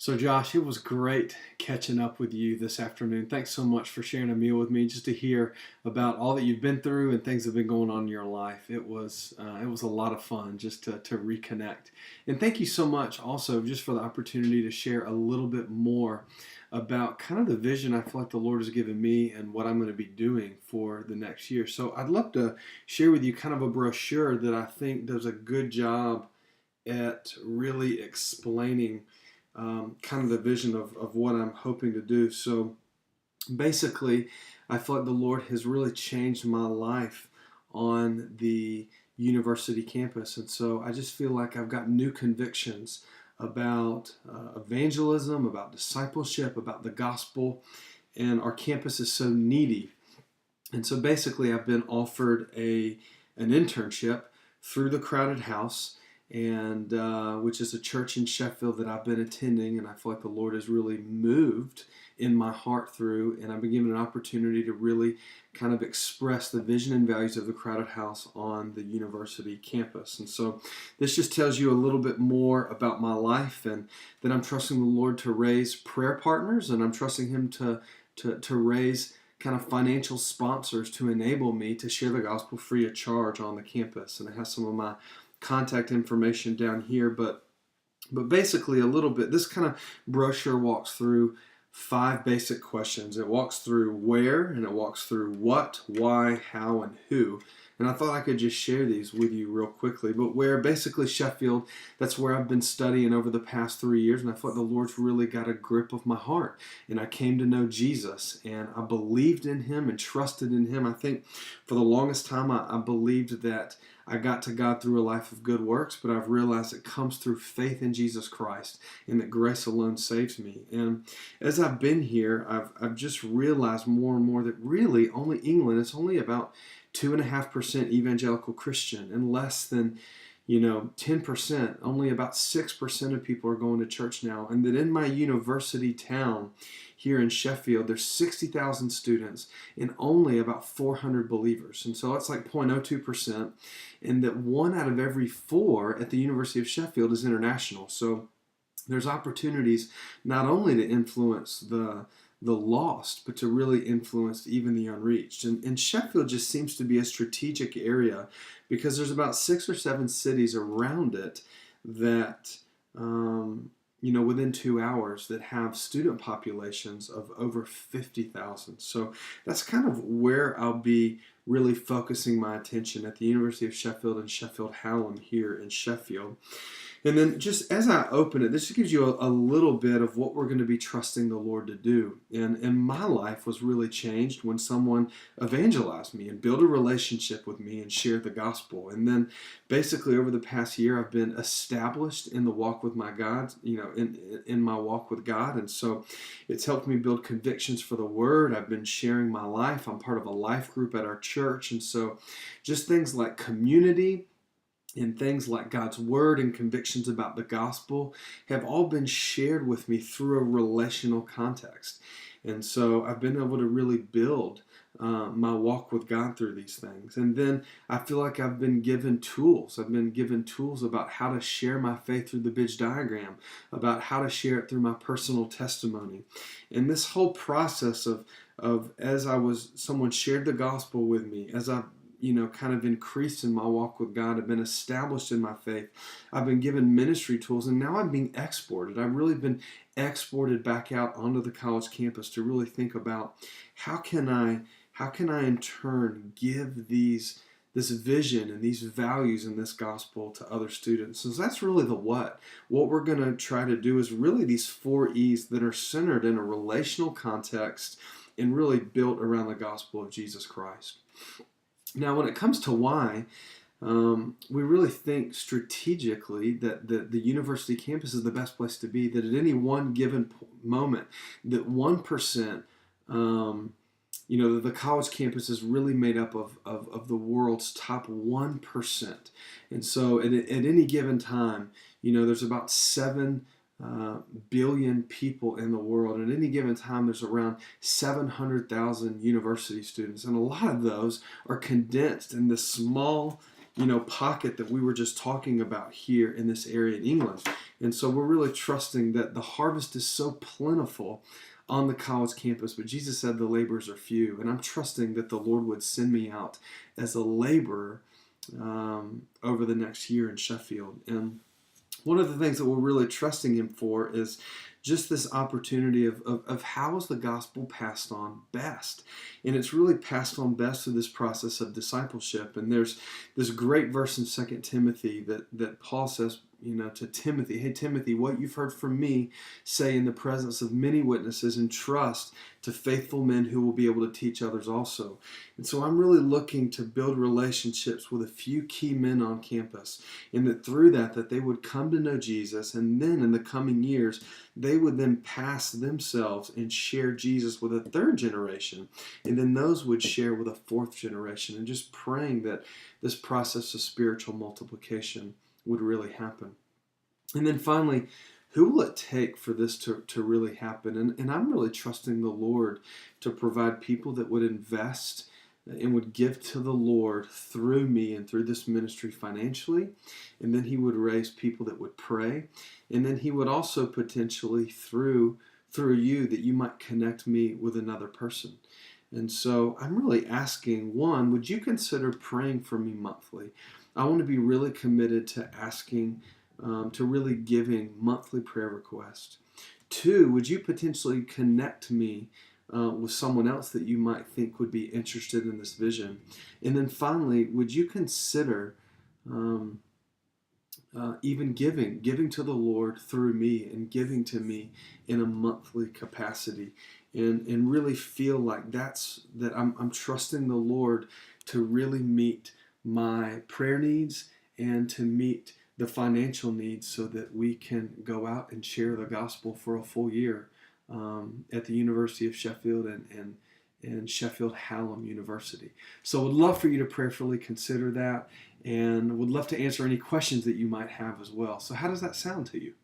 So, Josh, it was great catching up with you this afternoon. Thanks so much for sharing a meal with me, just to hear about all that you've been through and things that have been going on in your life. It was a lot of fun just to reconnect. And thank you so much also just for the opportunity to share a little bit more about kind of the vision I feel like the Lord has given me and what I'm going to be doing for the next year. So, I'd love to share with you kind of a brochure that I think does a good job at really explaining kind of the vision of what I'm hoping to do. So basically, I feel like the Lord has really changed my life on the university campus. And so I just feel like I've got new convictions about evangelism, about discipleship, about the gospel. And our campus is so needy. And so basically, I've been offered an internship through the Crowded House, and which is a church in Sheffield that I've been attending, and I feel like the Lord has really moved in my heart through, and I've been given an opportunity to really kind of express the vision and values of the Crowded House on the university campus. And so this just tells you a little bit more about my life, and that I'm trusting the Lord to raise prayer partners, and I'm trusting Him to raise kind of financial sponsors to enable me to share the gospel free of charge on the campus. And it has some of my contact information down here, but basically a little bit, this kind of brochure walks through 5 basic questions. It walks through where, and it walks through what, why, how, and who. And I thought I could just share these with you real quickly. But where, basically Sheffield, that's where I've been studying over the past 3 years, and I feel like the Lord's really got a grip of my heart. And I came to know Jesus, and I believed in Him and trusted in Him. I think for the longest time I believed that I got to God through a life of good works, but I've realized it comes through faith in Jesus Christ, and that grace alone saves me. And as I've been here, I've just realized more and more that really only England, it's only about 2.5% evangelical Christian, and less than 10%, only about 6% of people are going to church now. And that in my university town here in Sheffield, there's 60,000 students and only about 400 believers. And so that's like 0.02%. And that 1 out of every 4 at the University of Sheffield is international. So there's opportunities not only to influence the lost, but to really influence even the unreached. And Sheffield just seems to be a strategic area because there's about 6 or 7 cities around it that, within 2 hours that have student populations of over 50,000. So that's kind of where I'll be really focusing my attention at the University of Sheffield and Sheffield Hallam here in Sheffield. And then just as I open it, this just gives you a little bit of what we're going to be trusting the Lord to do. And my life was really changed when someone evangelized me and built a relationship with me and shared the gospel. And then basically over the past year, I've been established in the walk with my God, in my walk with God. And so it's helped me build convictions for the Word. I've been sharing my life. I'm part of a life group at our church. And so just things like community and things like God's Word and convictions about the gospel have all been shared with me through a relational context. And so I've been able to really build my walk with God through these things. And then I feel like I've been given tools. I've been given tools about how to share my faith through the Bidge diagram, about how to share it through my personal testimony. And this whole process of as someone shared the gospel with me, as I kind of increased in my walk with God. I've been established in my faith. I've been given ministry tools, and now I'm being exported. I've really been exported back out onto the college campus to really think about how can I in turn give this vision and these values and this gospel to other students. So that's really the what. What we're going to try to do is really these 4 E's that are centered in a relational context and really built around the gospel of Jesus Christ. Now, when it comes to why, we really think strategically that the university campus is the best place to be, that at any one given moment, that 1%, the college campus is really made up of the world's top 1%. And so at any given time, there's about 7 billion people in the world. And at any given time, there's around 700,000 university students. And a lot of those are condensed in this small pocket that we were just talking about here in this area in England. And so we're really trusting that the harvest is so plentiful on the college campus, but Jesus said the laborers are few. And I'm trusting that the Lord would send me out as a laborer over the next year in Sheffield. And one of the things that we're really trusting Him for is just this opportunity of how is the gospel passed on best. And it's really passed on best through this process of discipleship. And there's this great verse in 2 Timothy that Paul says, to Timothy, hey, Timothy, what you've heard from me, say in the presence of many witnesses, and trust to faithful men who will be able to teach others also. And so I'm really looking to build relationships with a few key men on campus, and that through that they would come to know Jesus, and then in the coming years, they would then pass themselves and share Jesus with a third generation, and then those would share with a fourth generation, and just praying that this process of spiritual multiplication would really happen. And then finally, who will it take for this to really happen? And I'm really trusting the Lord to provide people that would invest and would give to the Lord through me and through this ministry financially. And then He would raise people that would pray. And then He would also potentially, through you, that you might connect me with another person. And so I'm really asking, one, would you consider praying for me monthly? I want to be really committed to asking, to really giving monthly prayer requests. Two, would you potentially connect me with someone else that you might think would be interested in this vision? And then finally, would you consider even giving to the Lord through me and giving to me in a monthly capacity, and really feel like that I'm trusting the Lord to really meet my prayer needs and to meet the financial needs so that we can go out and share the gospel for a full year at the University of Sheffield and Sheffield Hallam University. So I would love for you to prayerfully consider that, and would love to answer any questions that you might have as well. So how does that sound to you?